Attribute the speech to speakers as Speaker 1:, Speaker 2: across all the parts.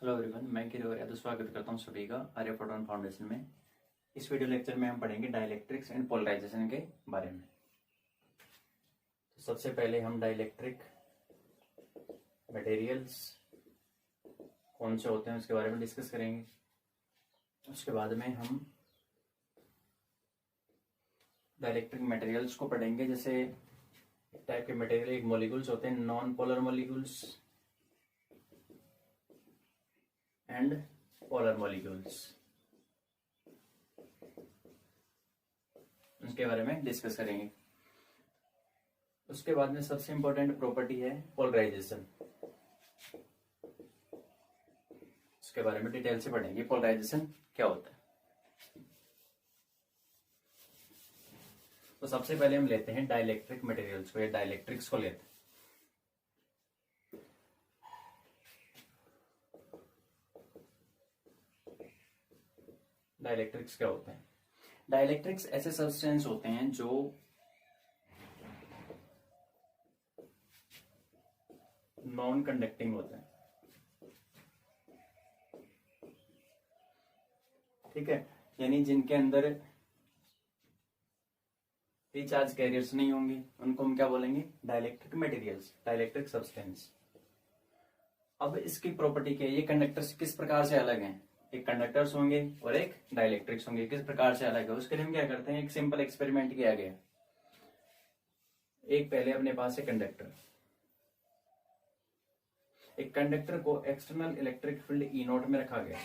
Speaker 1: Hello everyone, मैं किरोर यादव स्वागत करता हूं सभी का आर्य फोटोन फाउंडेशन में। इस वीडियो लेक्चर में हम पढ़ेंगे डाइलेक्ट्रिक्स एंड पोलराइजेशन के बारे में। तो सबसे पहले हम डाइलेक्ट्रिक मटेरियल्स कौन से होते हैं उसके बारे में डिस्कस करेंगे। उसके बाद में हम डाइलेक्ट्रिक मटेरियल्स को पढ़ेंगे। जैसे एक टाइप के मटेरियल, एक मॉलिक्यूल्स होते हैं non polar molecules and polar molecules, उसके बारे में डिस्कस करेंगे। उसके बाद में सबसे इंपॉर्टेंट प्रॉपर्टी है पोलराइजेशन, उसके बारे में डिटेल से पढ़ेंगे। पोलराइजेशन क्या होता है, तो सबसे पहले हम लेते हैं डाइलेक्ट्रिक मटेरियल्स को या डाइलेक्ट्रिक्स को लेते हैं। डाइलेक्ट्रिक्स क्या होते हैं? डाइलेक्ट्रिक्स ऐसे सब्सटेंस होते हैं जो नॉन कंडक्टिंग होते हैं, ठीक है, यानी जिनके अंदर रिचार्ज कैरियर्स नहीं होंगे, उनको हम क्या बोलेंगे? Dielectric materials, dielectric substance. अब इसकी प्रॉपर्टी क्या है? ये कंडक्टर्स किस प्रकार से अलग हैं? एक कंडक्टर्स होंगे और एक डाइलेक्ट्रिक्स होंगे। किस प्रकार से अलग है उसके लिए हम क्या करते हैं, एक सिंपल एक्सपेरिमेंट किया गया। एक पहले अपने पास है कंडक्टर, एक कंडक्टर को external electric field E note में रखा गया।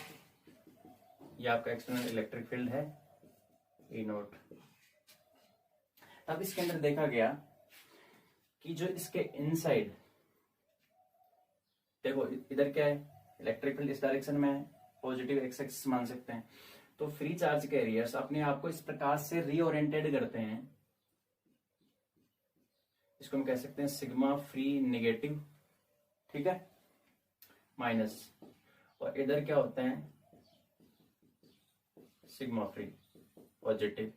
Speaker 1: ये आपका एक्सटर्नल इलेक्ट्रिक फील्ड है ई नोट। अब इसके अंदर देखा गया कि जो इसके इनसाइड, देखो इधर क्या है, इलेक्ट्रिक फील्ड इस डायरेक्शन में है, पॉजिटिव एक्स एक्सिस मान सकते हैं। तो फ्री चार्ज कैरियर्स अपने आप को इस प्रकार से रीओरिएंटेड करते हैं, इसको हम कह सकते हैं सिग्मा फ्री नेगेटिव, ठीक है, माइनस, और इधर क्या होता है सिग्मा फ्री पॉजिटिव।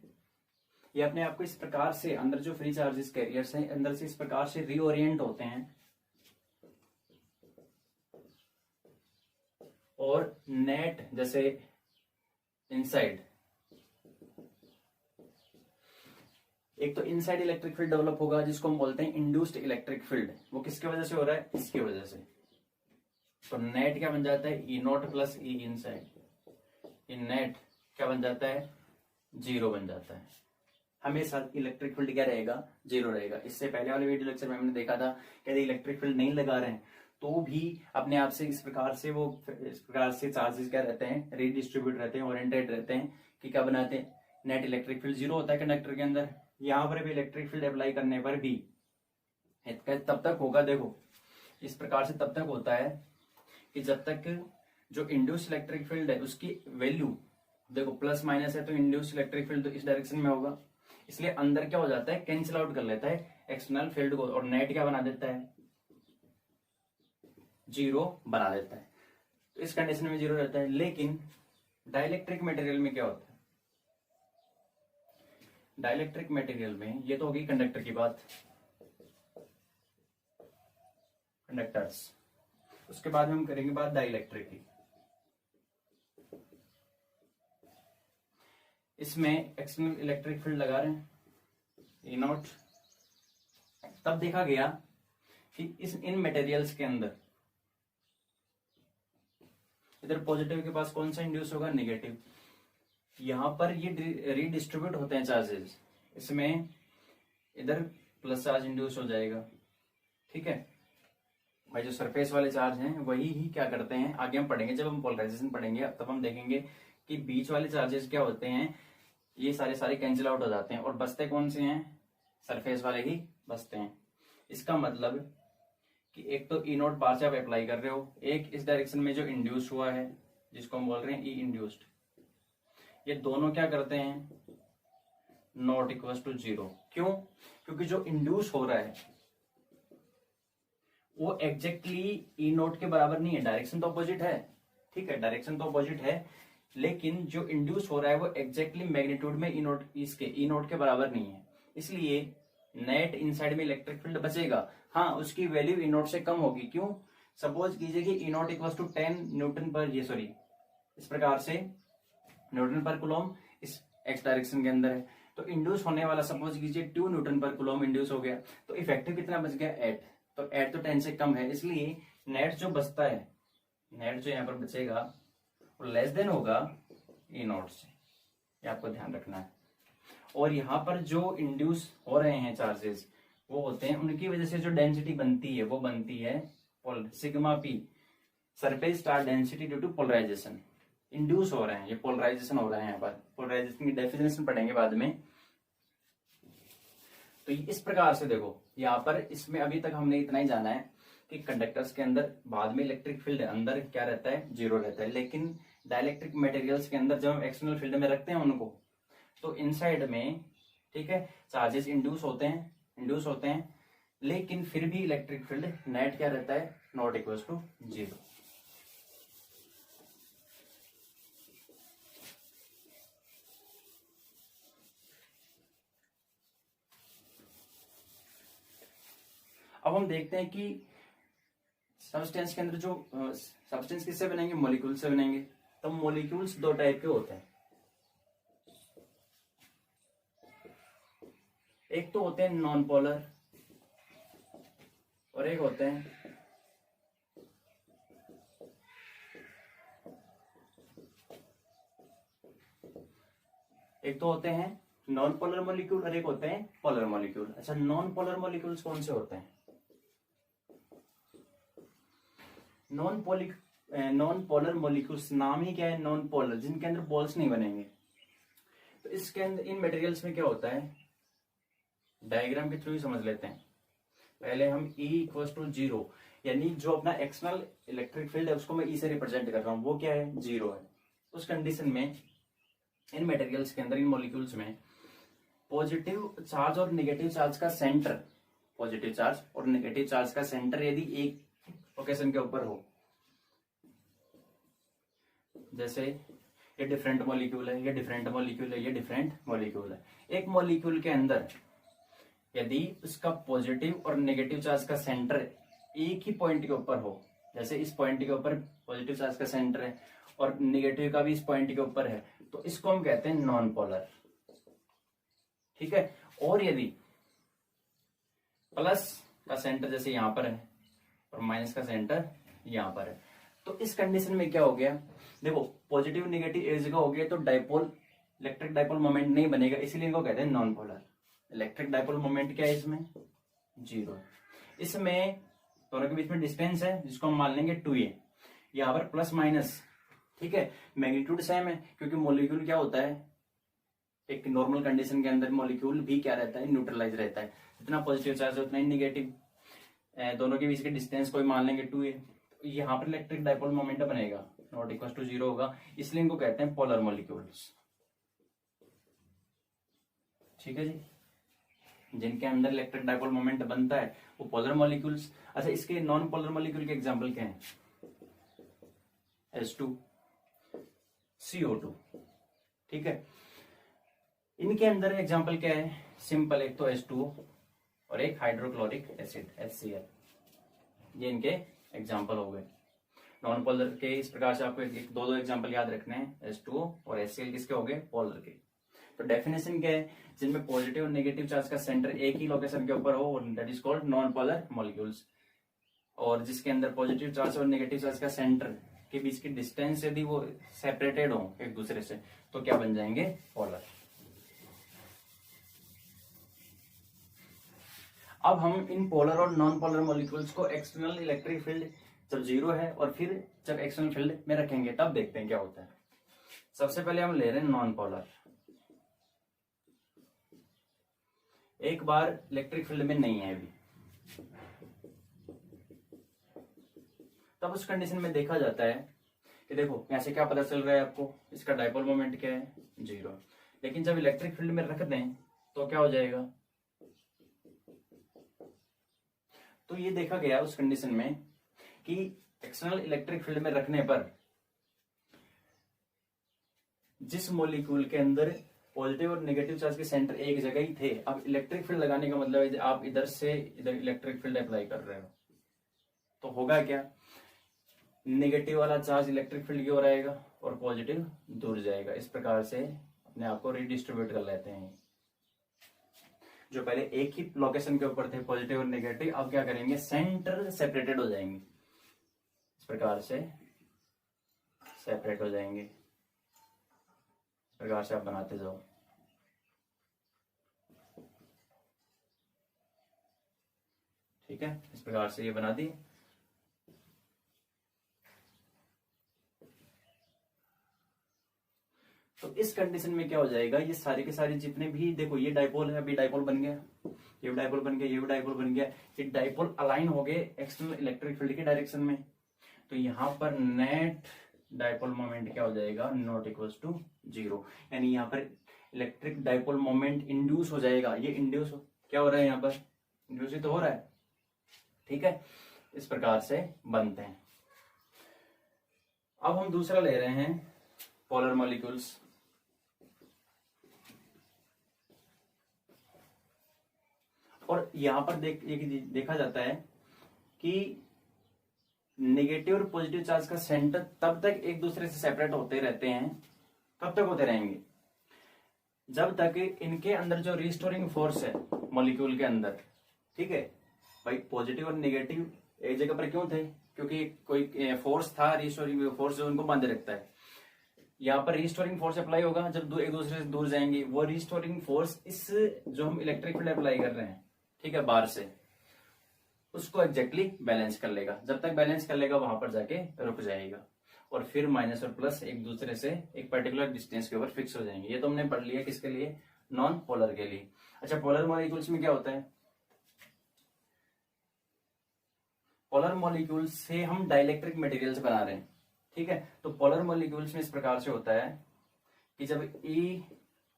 Speaker 1: ये अपने आप को इस प्रकार से अंदर जो फ्री चार्जेस कैरियर्स हैं अंदर से इस प्रकार से रीओरिएंट होते हैं और नेट जैसे इनसाइड, एक तो इनसाइड इलेक्ट्रिक फील्ड डेवलप होगा जिसको हम बोलते हैं इंड्यूस्ड इलेक्ट्रिक फील्ड। वो किसके वजह से हो रहा है? इसकी वजह से। तो नेट क्या बन जाता है? E naught plus E inside. इन नेट क्या बन जाता है? जीरो बन जाता है। हमेशा इलेक्ट्रिक फील्ड क्या रहेगा? जीरो रहेगा। इससे पहले वाले वीडियो लेक्चर में हमने देखा था कि यदि इलेक्ट्रिक फील्ड नहीं लगा रहे हैं तो भी अपने आप से इस प्रकार से चार्जेस क्या रहते हैं? रीडिस्ट्रीब्यूट रहते हैं, ओरिएंटेड रहते हैं कि क्या बनाते हैं? नेट इलेक्ट्रिक फील्ड जीरो होता है कंडक्टर के अंदर। यहां पर भी इलेक्ट्रिक फील्ड अप्लाई करने पर भी तब तक होगा, देखो इस प्रकार से तब तक होता है कि जब तक जो इंड्यूस इलेक्ट्रिक फील्ड है उसकी वैल्यू, देखो प्लस माइनस है तो इंड्यूस इलेक्ट्रिक फील्ड तो इस डायरेक्शन में होगा, इसलिए अंदर क्या हो जाता है? कैंसिल आउट कर लेता है एक्सटर्नल फील्ड को, और नेट क्या बना देता है? जीरो बना देता है। तो इस कंडीशन में जीरो रहता है। लेकिन डाइलेक्ट्रिक मटेरियल में क्या होता है? डाइलेक्ट्रिक मटेरियल में, ये तो होगी कंडक्टर की बात, कंडक्टर्स। उसके बाद में हम करेंगे बात डाइलेक्ट्रिक की। इसमें एक्सटर्नल इलेक्ट्रिक फील्ड लगा रहे हैं ई नॉट। तब देखा गया कि इन मटेरियल्स के अंदर इधर पॉजिटिव के पास कौन सा इंड्यूस होगा? नेगेटिव। यहां पर ये रीडिस्ट्रीब्यूट होते हैं चार्जेस, इसमें इधर प्लस चार्ज इंड्यूस हो जाएगा, ठीक है भाई। जो सरफेस वाले चार्ज हैं वही ही क्या करते हैं, आगे हम पढ़ेंगे जब हम पोलराइजेशन पढ़ेंगे तब हम देखेंगे कि बीच वाले चार्जेस क्या होते हैं, ये सारे कैंसिल आउट हो जाते हैं और बचते कौन से हैं? सरफेस वाले ही बचते हैं। इसका मतलब कि एक तो ई नोट बार से आप अप्लाई कर रहे हो, एक इस डायरेक्शन में जो इंड्यूस हुआ है जिसको हम बोल रहे हैं ई इंड्यूस्ड, ये दोनों क्या करते हैं? Not equal to zero. क्यों? क्योंकि जो इंड्यूस हो रहा है वो एग्जैक्टली ई नोट के बराबर नहीं है, डायरेक्शन तो अपोजिट है, ठीक है, डायरेक्शन तो अपोजिट है, लेकिन जो इंड्यूस हो रहा है वो एग्जैक्टली मैग्नीट्यूड में ई नोट के बराबर नहीं है। इसलिए नेट इनसाइड में इलेक्ट्रिक फील्ड बचेगा, हाँ उसकी वैल्यू ई नॉट से कम होगी। क्यों? सपोज कीजिए कि ई नॉट इक्वल टू 10 न्यूटन पर ये सॉरी इस प्रकार से न्यूटन पर कूलम इस एक्स डायरेक्शन के अंदर है, तो इंड्यूस होने वाला सपोज कीजिए 2 न्यूटन पर कूलम इंड्यूस हो गया, तो इफेक्टिव कितना बच गया 8, तो 8 तो 10 से कम है, इसलिए नेट जो बचता है, नेट जो यहाँ पर बचेगा वो लेस देन होगा ई नॉट से, ये आपको ध्यान रखना है। और यहाँ पर जो इंड्यूस हो रहे हैं चार्जेस वो होते हैं, उनकी वजह से जो डेंसिटी बनती है वो बनती है sigma P, surface charge density due to polarization. Induce हो रहे हैं, ये पोलराइजेशन हो रहा है, यहाँ पर पोलराइजेशन की डेफिनेशन पढ़ेंगे बाद में। तो इस प्रकार से देखो यहाँ पर, इसमें अभी तक हमने इतना ही जाना है कि कंडक्टर्स के अंदर बाद में इलेक्ट्रिक फील्ड अंदर क्या रहता है, जीरो रहता है, लेकिन डाइलेक्ट्रिक मटेरियल्स के अंदर जब हम एक्सटर्नल फील्ड में रखते हैं उनको, तो इनसाइड में ठीक है चार्जेस इंड्यूस होते हैं, लेकिन फिर भी इलेक्ट्रिक फील्ड नेट क्या रहता है, नॉट इक्वल टू जीरो। अब हम देखते हैं कि सब्सटेंस के अंदर जो सब्सटेंस किससे बनेंगे, मॉलिक्यूल से बनेंगे। तो मॉलिक्यूल्स दो टाइप के होते हैं, एक तो होते हैं नॉन पोलर और एक होते हैं नॉन पोलर मॉलिक्यूल और एक होते हैं पोलर मॉलिक्यूल। अच्छा, नॉन पोलर मॉलिक्यूल्स कौन से होते हैं? नॉन पोलर मॉलिक्यूल्स नाम ही क्या है, नॉन पोलर, जिनके अंदर बॉल्स नहीं बनेंगे। तो इसके अंदर इन मटेरियल्स में क्या होता है, डायग्राम के थ्रू ही समझ लेते हैं। पहले हम E इक्वल टू जीरो, यानी जो अपना एक्सटर्नल इलेक्ट्रिक फील्ड है उसको मैं E से रिप्रेजेंट कर रहा हूं, वो क्या है, जीरो है। उस कंडीशन में इन मटेरियल्स के अंदर, इन मॉलिक्यूल्स में पॉजिटिव चार्ज और नेगेटिव चार्ज का सेंटर, पॉजिटिव चार्ज और नेगेटिव चार्ज का सेंटर यदि एक लोकेशन के ऊपर हो, जैसे ये डिफरेंट मॉलिक्यूल है, ये डिफरेंट मॉलिक्यूल है, ये डिफरेंट मॉलिक्यूल है, एक मॉलिक्यूल के अंदर यदि उसका पॉजिटिव और नेगेटिव चार्ज का सेंटर एक ही पॉइंट के ऊपर हो, जैसे इस पॉइंट के ऊपर पॉजिटिव चार्ज का सेंटर है और नेगेटिव का भी इस पॉइंट के ऊपर है, तो इसको हम कहते हैं नॉन पोलर, ठीक है। और यदि प्लस का सेंटर जैसे यहां पर है और माइनस का सेंटर यहां पर है, तो इस कंडीशन में क्या हो गया, देखो पॉजिटिव नेगेटिव एक जगह हो गया तो डाइपोल, इलेक्ट्रिक डाइपोल मोमेंट नहीं बनेगा, इसीलिए इनको कहते हैं non polar. Electric dipole moment क्या है इसमें, जीरो। इसमें दोनों के बीच में डिस्टेंस है जिसको हम मान लेंगे 2a, यहाँ पर प्लस माइनस, ठीक है, मैग्नीट्यूड सेम है क्योंकि मॉलिक्यूल क्या होता है, एक नॉर्मल कंडीशन के अंदर मॉलिक्यूल भी क्या रहता है, न्यूट्रलाइज रहता है, जितना पॉजिटिव चार्ज है उतना ही निगेटिव, दोनों के बीच के डिस्टेंस को मान लेंगे 2a, तो यहाँ पर इलेक्ट्रिक डाइपोल मोमेंट बनेगा, नॉट इक्वल टू जीरो होगा, इसलिए इनको कहते हैं पोलर मॉलिक्यूल्स, ठीक है जी। जिनके अंदर इलेक्ट्रिक डाइपोल मोमेंट बनता है वो पोलर मॉलिक्यूल्स। अच्छा, इसके नॉन पोलर मॉलिक्यूल के एग्जांपल क्या हैं, H2, CO2, ठीक है। इनके अंदर एग्जांपल क्या है, सिंपल, एक तो H2O और एक हाइड्रोक्लोरिक एसिड HCl, ये इनके एग्जांपल हो गए। नॉन पोलर के इस प्रकार से आपको एक दो एग्जांपल याद रखने हैं, H2O और HCl किसके हो गए, पोलर के। तो डेफिनेशन क्या है, जिनमें पॉजिटिव और नेगेटिव चार्ज का सेंटर एक ही लोकेशन के ऊपर हो, that is called non polar molecules, और जिसके अंदर पॉजिटिव चार्ज और नेगेटिव चार्ज का सेंटर के बीच की डिस्टेंस यदि वो सेपरेटेड हो एक दूसरे से, तो क्या बन जाएंगे, पोलर। अब हम इन पोलर और नॉन पोलर मॉलिक्यूल्स को एक्सटर्नल इलेक्ट्रिक फील्ड जब जीरो है और फिर जब एक्सटर्नल फील्ड में रखेंगे तब देखते हैं क्या होता है। सबसे पहले हम ले रहे हैं नॉन पोलर, एक बार इलेक्ट्रिक फील्ड में नहीं है अभी, तब उस कंडीशन में देखा जाता है कि देखो यहां से क्या पता चल रहा है आपको, इसका डाइपोल मोमेंट क्या है, जीरो। लेकिन जब इलेक्ट्रिक फील्ड में रख दें तो क्या हो जाएगा, तो ये देखा गया उस कंडीशन में कि एक्सटर्नल इलेक्ट्रिक फील्ड में रखने पर जिस मॉलिक्यूल के अंदर पॉजिटिव और नेगेटिव चार्ज के सेंटर एक जगह ही थे, अब इलेक्ट्रिक फील्ड लगाने का मतलब है आप इधर से इधर इलेक्ट्रिक फील्ड अप्लाई कर रहे हो, तो होगा क्या, नेगेटिव वाला चार्ज इलेक्ट्रिक फील्ड की ओर आएगा और पॉजिटिव दूर जाएगा। इस प्रकार से अपने आप को रिडिस्ट्रीब्यूट कर लेते हैं। जो पहले एक ही लोकेशन के ऊपर थे पॉजिटिव और नेगेटिव, अब क्या करेंगे, सेंटर सेपरेटेड हो जाएंगे, इस प्रकार से सेपरेट हो जाएंगे। इस प्रकार से आप बनाते जाओ। ठीक है, इस प्रकार से ये बना दी। तो इस कंडीशन में क्या हो जाएगा, ये सारे के सारे जितने भी, देखो ये डाइपोल है, अभी डाइपोल बन गया, ये भी डाइपोल बन गया, ये भी डाइपोल बन गया, ये डाइपोल अलाइन हो गए एक्सटर्नल इलेक्ट्रिक फील्ड के डायरेक्शन में। तो यहां पर नेट डाइपोल मोमेंट क्या हो जाएगा, नॉट इक्वल टू 0। यानी यहाँ पर इलेक्ट्रिक डाइपोल मोमेंट इंड्यूस हो जाएगा। ये इंड्यूस क्या हो रहा है, यहाँ पर इंड्यूस ही तो हो रहा है। ठीक है, इस प्रकार से बनते हैं। अब हम दूसरा ले रहे हैं पोलर मॉलिक्यूल्स। और यहां पर देखा जाता है कि नेगेटिव और पॉजिटिव चार्ज का सेंटर तब तक एक दूसरे से सेपरेट होते रहते हैं। कब तक होते रहेंगे, जब तक इनके अंदर जो रिस्टोरिंग फोर्स है मॉलिक्यूल के अंदर, ठीक है भाई, पॉजिटिव और नेगेटिव एक जगह पर क्यों थे, क्योंकि कोई फोर्स था, रिस्टोरिंग फोर्स जो उनको बांधे रखता है। यहाँ पर रिस्टोरिंग फोर्स अप्लाई होगा जब एक दूसरे से दूर जाएंगे। वो रिस्टोरिंग फोर्स इस जो हम इलेक्ट्रिक फील्ड अप्लाई कर रहे हैं, ठीक है, बाहर से, उसको एग्जैक्टली बैलेंस कर लेगा। जब तक बैलेंस कर लेगा वहां पर जाके रुक जाएगा, और फिर माइनस और प्लस एक दूसरे से एक पर्टिकुलर डिस्टेंस के ऊपर फिक्स हो जाएंगे। ये तो हमने पढ़ लिया किसके लिए, नॉन पोलर के लिए। अच्छा, पोलर मॉलिक्यूल्स में क्या होता है, पोलर मॉलिक्यूल्स से हम डाइलेक्ट्रिक मटेरियल्स बना रहे हैं। ठीक है, तो पोलर मॉलिक्यूल्स में इस प्रकार से होता है कि जब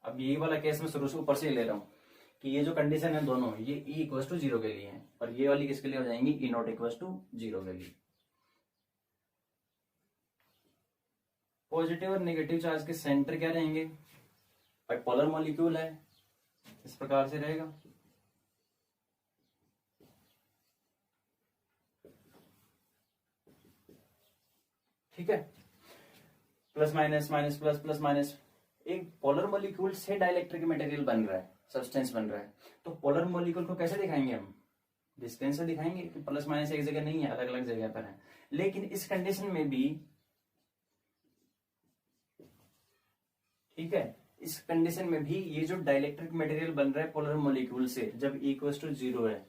Speaker 1: अब ये वाला केस में शुरू से ऊपर से ले रहा हूं कि ये जो कंडीशन है दोनों, ये E इक्वल टू 0 के लिए है, और ये वाली किसके लिए हो जाएंगी, E नॉट इक्वल टू 0 के लिए। पॉजिटिव और नेगेटिव चार्ज के सेंटर क्या रहेंगे, भाई पोलर मॉलिक्यूल है, इस प्रकार से रहेगा। ठीक है, plus minus minus plus plus minus, एक पोलर मॉलिक्यूल से डाइलेक्ट्रिक मटेरियल बन रहा है, सब्सटेंस बन रहा है। तो पोलर मॉलिक्यूल को कैसे दिखाएंगे हम, डिस्टेंस से दिखाएंगे कि प्लस माइनस एक जगह नहीं है, अलग अलग जगह पर है। लेकिन इस कंडीशन में भी, ठीक है, इस कंडीशन में भी ये जो डाइलेक्ट्रिक मटेरियल बन रहा है पोलर मॉलिक्यूल से, जब E इक्वल टू 0 है,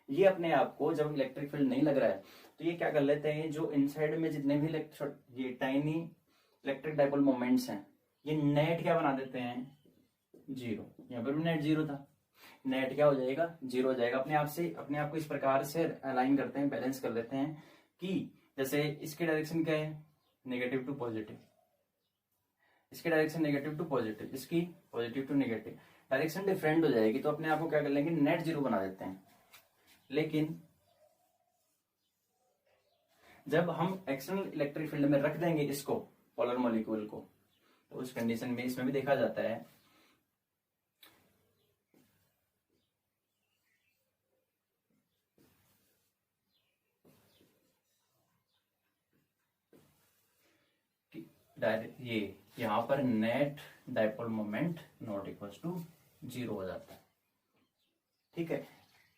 Speaker 1: ये अपने आप को, जब इलेक्ट्रिक फील्ड नहीं लग रहा है, तो ये क्या कर लेते हैं, जो इनसाइड में जितने भी ये टाइनी इलेक्ट्रिक डाइपोल मोमेंट्स हैं, ये नेट क्या बना देते हैं, 0। यहाँ पर भी नेट 0 था, नेट क्या हो जाएगा, 0 हो जाएगा। अपने आप को इस प्रकार से अलाइन करते हैं, बैलेंस कर लेते हैं कि जैसे इसकी डायरेक्शन क्या है, नेगेटिव टू पॉजिटिव, इसकी डायरेक्शन नेगेटिव टू पॉजिटिव, इसकी positive to negative, direction different हो जाएगी। तो अपने आप को क्या कर लेंगे, नेट 0 बना देते हैं। लेकिन जब हम एक्सटर्नल इलेक्ट्रिक फील्ड में रख देंगे इसको, पोलर मॉलिक्यूल को, तो उस कंडीशन में इसमें भी देखा जाता है कि ये यहां पर net dipole moment not equal to 0 हो जाता है। ठीक है,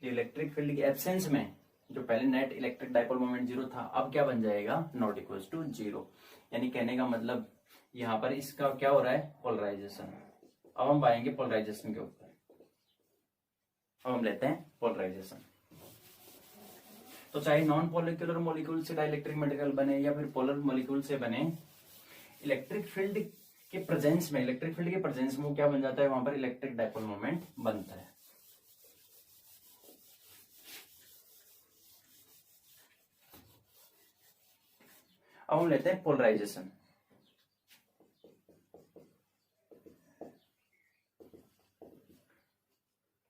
Speaker 1: इलेक्ट्रिक फील्ड की एब्सेंस में जो पहले नेट इलेक्ट्रिक डाइपोल मोमेंट 0 था, अब क्या बन जाएगा, नॉट इक्वल टू 0। यानी कहने का मतलब यहां पर इसका क्या हो रहा है, पोलराइजेशन। अब हम पाएंगे पोलराइजेशन के ऊपर। अब हम लेते हैं पोलराइजेशन। तो चाहे नॉन पोलिकुलर मॉलिक्यूल से डाइलेक्ट्रिक मटेरियल बने या फिर पोलर मॉलिक्यूल से बने, इलेक्ट्रिक फील्ड के प्रेजेंस में, क्या बन जाता है, वहां पर इलेक्ट्रिक डाइपोल मोमेंट बनता है। अब हम लेते हैं पोलराइजेशन।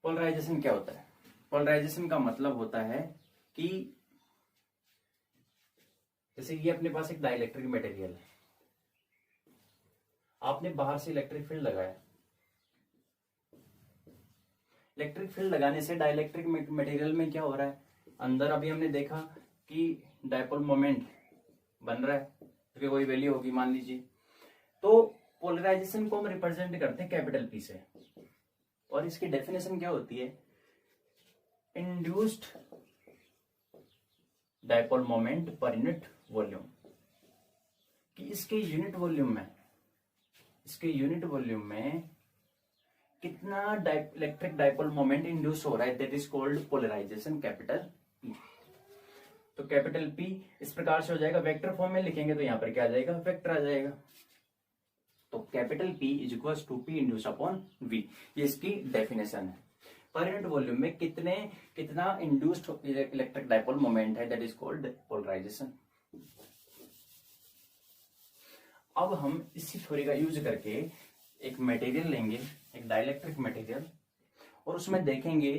Speaker 1: पोलराइजेशन क्या होता है, पोलराइजेशन का मतलब होता है कि जैसे ये अपने पास एक डाइलेक्ट्रिक मटेरियल है, आपने बाहर से इलेक्ट्रिक फील्ड लगाया, इलेक्ट्रिक फील्ड लगाने से डाइलेक्ट्रिक मटेरियल में क्या हो रहा है, अंदर अभी हमने देखा कि डायपोल मोमेंट बन रहा है, क्योंकि कोई वैल्यू होगी मान लीजिए, तो पोलराइजेशन को हम रिप्रेजेंट करते हैं कैपिटल पी से, और इसकी डेफिनेशन क्या होती है, इंड्यूस्ड डायपोल मोमेंट पर यूनिट वॉल्यूम, कि इसके यूनिट वॉल्यूम में कितना इलेक्ट्रिक डायपोल मोमेंट इंड्यूस हो रहा है, that is called polarization capital P. तो कैपिटल पी इस प्रकार से हो जाएगा, वेक्टर फॉर्म में लिखेंगे तो यहां पर क्या आ जाएगा, वेक्टर आ जाएगा। तो capital P is equal to P induce upon V, ये इसकी डेफिनेशन है। पर यूनिट वॉल्यूम में कितना इंड्यूस्ड इलेक्ट्रिक डायपोल मोमेंट है, दैट इज कॉल्ड पोलराइजेशन। अब हम इसी थ्योरी का यूज करके एक मटेरियल लेंगे, एक डाइलेक्ट्रिक मटेरियल, और उसमें देखेंगे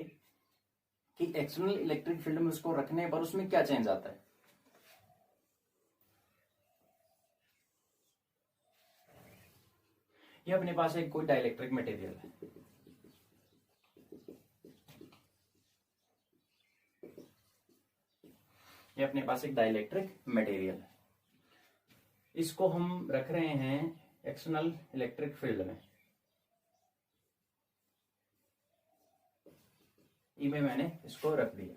Speaker 1: कि एक्सटर्नल इलेक्ट्रिक फील्ड में उसको रखने पर उसमें क्या चेंज आता है। ये अपने पास एक कोई डाइलेक्ट्रिक मटेरियल है, ये अपने पास एक डाइलेक्ट्रिक मटेरियल है, इसको हम रख रहे हैं एक्सटर्नल इलेक्ट्रिक फील्ड में। ई में मैंने इसको रख दिया।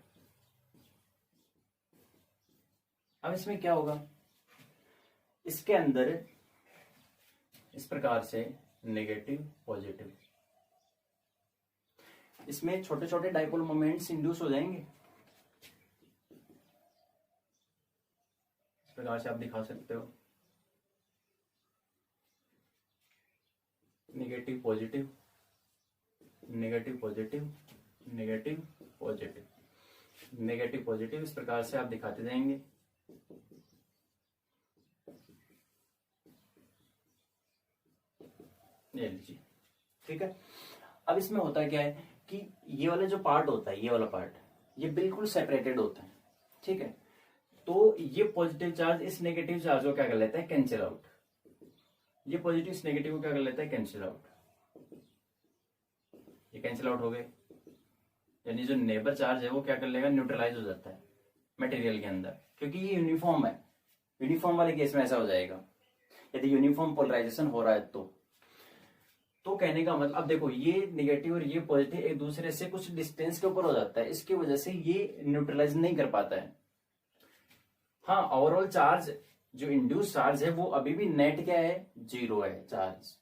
Speaker 1: अब इसमें क्या होगा, इसके अंदर इस प्रकार से नेगेटिव पॉजिटिव, इसमें छोटे छोटे डायपोल मोमेंट्स इंड्यूस हो जाएंगे, इस प्रकार से आप दिखा सकते हो, negative positive, negative positive, negative positive, negative positive, इस प्रकार से आप दिखाते जाएंगे। ले लीजिए, ठीक है। अब इसमें होता क्या है कि ये वाला जो पार्ट होता है, ये वाला पार्ट, ये बिल्कुल सेपरेटेड होता है, ठीक है। तो ये पॉजिटिव चार्ज इस नेगेटिव चार्ज को क्या कर लेता है, कैंसिल आउट। ये पॉजिटिव इस नेगेटिव को क्या कर लेता है, कैंसिल आउट। ये कैंसिल आउट हो गए, यानी जो नेबर चार्ज है वो क्या कर लेगा, न्यूट्रलाइज हो जाता है मटेरियल के अंदर, क्योंकि ये यूनिफॉर्म है। यूनिफॉर्म वाले केस में ऐसा हो जाएगा, यदि यूनिफॉर्म पोलराइजेशन हो रहा है तो कहने का मतलब, अब देखो ये नेगेटिव और ये पॉजिटिव एक दूसरे से कुछ डिस्टेंस के ऊपर हो जाता है, इसकी वजह से ये न्यूट्रलाइज नहीं कर पाता है। हाँ, ओवरऑल चार्ज जो इंड्यूस चार्ज है वो अभी भी नेट क्या है, 0 है चार्ज।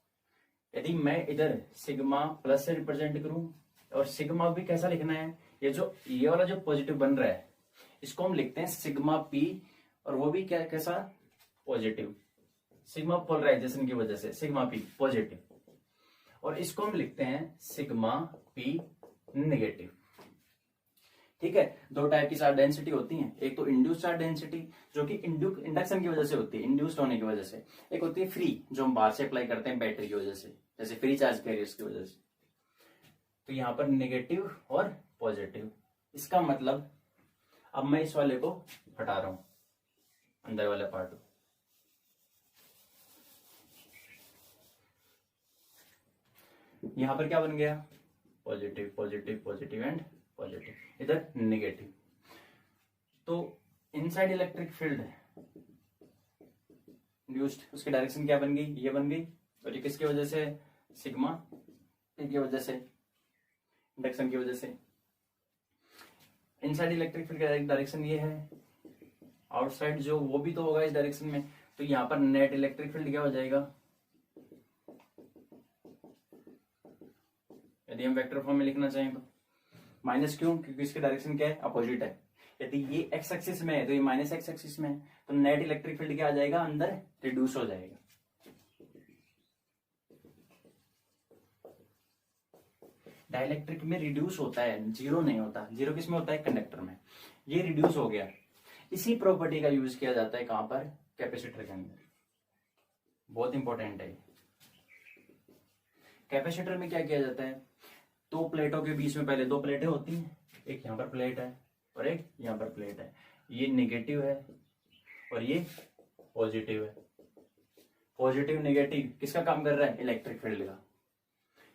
Speaker 1: यदि मैं इधर सिग्मा प्लस से रिप्रेजेंट करूं, और सिग्मा भी कैसा लिखना है, ये वाला जो पॉजिटिव बन रहा है इसको हम लिखते हैं सिग्मा पी, और वो भी क्या कैसा, पॉजिटिव, सिग्मा पोलराइजेशन की वजह से सिग्मा पी पॉजिटिव, और इसको हम लिखते हैं सिग्मा पी नेगेटिव, ठीक है। दो टाइप की चार्ज डेंसिटी होती हैं, एक तो इंड्यूस चार्ज डेंसिटी जो कि इंडक्शन की वजह से होती है, इंड्यूस्ड होने की वजह से, एक होती है फ्री जो हम बाहर से अप्लाई करते हैं बैटरी की वजह से, जैसे फ्री चार्ज कैरियर्स की वजह से। तो यहां पर नेगेटिव और पॉजिटिव, इसका मतलब अब मैं इस वाले को हटा रहा हूं, अंदर वाले पार्ट को, यहां पर क्या बन गया, positive positive positive and positive, इधर नेगेटिव। तो इनसाइड इलेक्ट्रिक फील्ड इंड्यूस्ड, उसकी डायरेक्शन क्या बन गई, ये बन गई, और ये किसकी वजह से, सिग्मा पी की वजह से, इंडक्शन की वजह से। इनसाइड इलेक्ट्रिक फील्ड का डायरेक्शन ये है, आउटसाइड जो वो भी तो होगा इस डायरेक्शन में, तो यहां पर नेट इलेक्ट्रिक फील्ड क्या हो जाएगा, यदि हम वेक्टर फॉर्म में लिखना चाहें तो माइनस, क्यों, क्योंकि इसकी डायरेक्शन क्या है, अपोजिट है। यदि ये एक्स एक्सिस में है तो ये माइनस एक्स एक्सिस में है, तो नेट इलेक्ट्रिक फील्ड क्या आ जाएगा, अंदर रिड्यूस हो जाएगा। डाइलेक्ट्रिक में रिड्यूस होता है, जीरो नहीं होता, जीरो किस में होता है, कंडक्टर में। ये रिड्यूस हो गया, इसी प्रॉपर्टी का यूज किया जाता है कहां पर, कैपेसिटर के अंदर, बहुत इंपॉर्टेंट है। कैपेसिटर में क्या किया जाता है, दो प्लेटों के बीच में पहले दो प्लेटें होती हैं, एक यहाँ पर प्लेट है और एक यहाँ पर प्लेट है, ये नेगेटिव है और ये पॉजिटिव है। पॉजिटिव नेगेटिव किसका काम कर रहा है, इलेक्ट्रिक फील्ड का,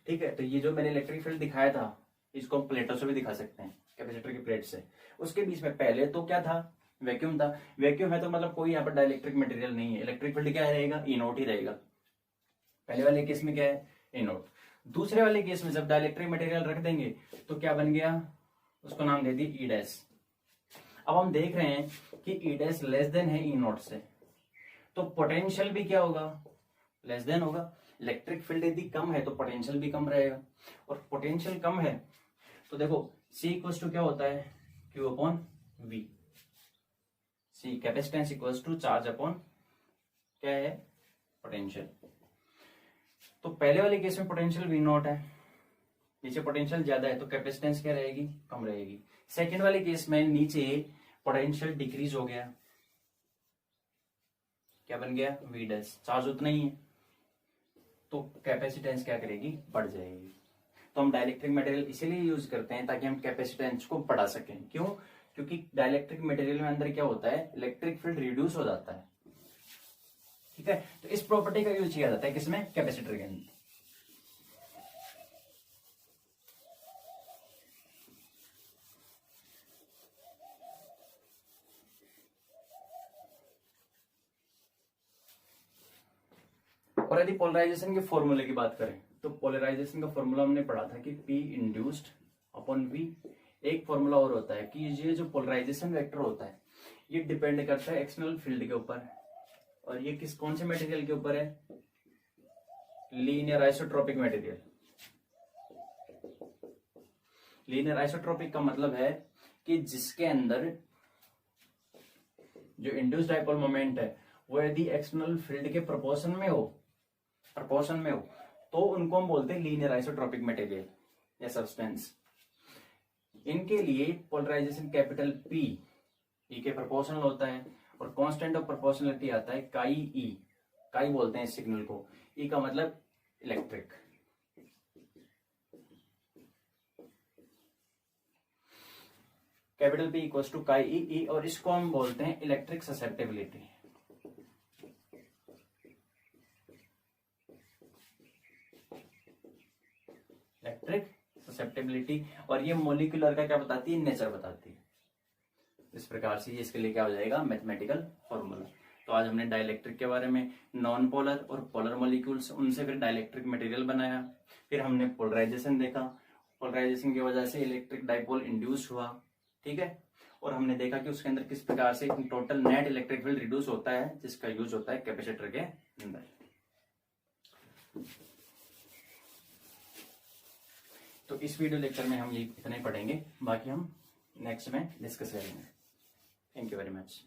Speaker 1: ठीक है। तो ये जो मैंने इलेक्ट्रिक फील्ड दिखाया था, इसको हम प्लेटों से भी दिखा सकते हैं, कैपेसिटर की प्लेट से। उसके बीच में पहले तो क्या था, वैक्यूम था, वैक्यूम है तो मतलब कोई यहाँ पर डाइलेक्ट्रिक मटेरियल नहीं है, इलेक्ट्रिक फील्ड क्या रहेगा, ई नॉट ही रहेगा। पहले वाले केस में क्या है, ई नॉट। दूसरे वाले केस में जब डाइलेक्ट्रिक मटेरियल रख देंगे तो क्या बन गया, उसको नाम दे दी ई डैश। अब हम देख रहे हैं कि ई डैश लेस देन है ई नॉट से, तो पोटेंशियल भी क्या होगा, लेस देन होगा। इलेक्ट्रिक फील्ड यदि कम है तो पोटेंशियल भी कम रहेगा, और पोटेंशियल कम है तो देखो C इक्वल्स टू क्या होता है, Q upon V। C capacitance equals to charge upon क्या है, पोटेंशियल। तो पहले वाले केस में पोटेंशियल V नॉट है, नीचे पोटेंशियल ज्यादा है तो कैपेसिटेंस क्या रहेगी, कम रहेगी। सेकेंड वाले केस में नीचे पोटेंशियल डिक्रीज हो गया, क्या बन गया, V डैश, चार्ज उतना ही है तो कैपेसिटेंस क्या करेगी, बढ़ जाएगी। तो हम डाइलेक्ट्रिक मटेरियल इसीलिए यूज करते हैं ताकि हम कैपेसिटेंस को बढ़ा सकें। क्यों, क्योंकि डाइलेक्ट्रिक मटेरियल में अंदर क्या होता है, इलेक्ट्रिक फील्ड रिड्यूस हो जाता है, ठीक है। तो इस प्रॉपर्टी का यूज किया जाता है किसमें, कैपेसिटर के अंदर। और यदि पोलराइजेशन के फॉर्मूले की बात करें तो पोलराइजेशन का फॉर्मूला हमने पढ़ा था कि P इंड्यूस्ड अपॉन V। एक फॉर्मूला और होता है कि ये जो पोलराइजेशन वेक्टर होता है ये डिपेंड करता है एक्सटर्नल फील्ड के ऊपर, और ये किस कौन से मटेरियल के ऊपर है, linear isotropic material. Linear isotropic का मतलब है कि जिसके अंदर जो इंड्यूस्ड डाइपोल मोमेंट है वो यदि एक्सटर्नल फील्ड के प्रोपोर्शन में हो तो उनको हम बोलते हैं लीनियर आइसोट्रोपिक मटेरियल या सब्सटेंस। इनके लिए पोलराइजेशन कैपिटल P E के प्रोपोर्शनल होता है, और कांस्टेंट ऑफ प्रोपोर्शनलिटी आता है काई E, काई बोलते हैं इस सिग्नल को, E का मतलब electric. Capital P equals to chi E, और इसको हम बोलते हैं इलेक्ट्रिक ससेप्टिबिलिटी। इलेक्ट्रिक ससेप्टिबिलिटी, और ये मॉलिक्यूलर का क्या बताती है, नेचर बताती है। इस प्रकार से ये इसके लिए क्या हो जाएगा, मैथमेटिकल फॉर्मूला। तो आज हमने डाइलेक्ट्रिक के बारे में, नॉन पोलर और पोलर मॉलिक्यूल्स, उनसे फिर डाइलेक्ट्रिक मटेरियल बनाया, फिर हमने पोलराइजेशन देखा, पोलराइजेशन की वजह से इलेक्ट्रिक डाइपोल इंड्यूस हुआ, ठीक है। और हमने देखा कि उसके अंदर किस प्रकार से total net electric field reduce होता है, जिसका यूज होता है कैपेसिटर के अंदर। तो इस वीडियो लेक्चर में हम ये इतने पढ़ेंगे, बाकी हम नेक्स्ट में डिस्कस करेंगे। Thank you very much.